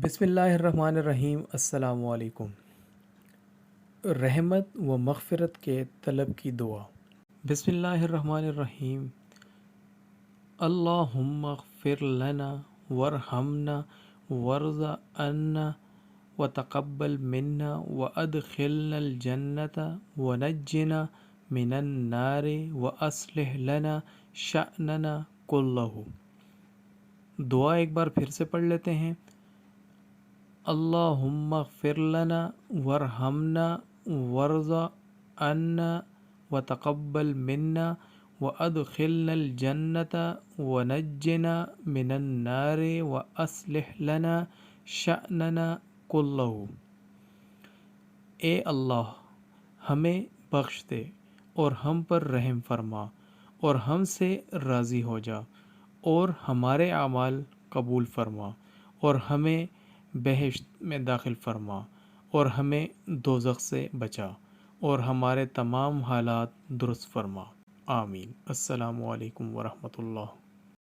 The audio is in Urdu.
بسم اللہ الرحمن الرحیم۔ السلام علیکم۔ رحمت و مغفرت کے طلب کی دعا۔ بسم اللہ الرحمن الرحیم۔ اللہم اغفر لنا ورحمنا وارض عنا وتقبل منا وادخلنا الجنت ونجنا من النار واصلح لنا شأننا کلہ۔ دعا ایک بار پھر سے پڑھ لیتے ہیں۔ اللہم اغفر لنا ورحمنا وارض عنا وتقبل منا وادخلنا الجنت ونجنا من النار واصلح لنا شأننا کلہ۔ اے اللہ، ہمیں بخش دے اور ہم پر رحم فرما اور ہم سے راضی ہو جا اور ہمارے اعمال قبول فرما اور ہمیں بہشت میں داخل فرما اور ہمیں دوزخ سے بچا اور ہمارے تمام حالات درست فرما۔ آمین۔ السلام علیکم ورحمۃ اللہ۔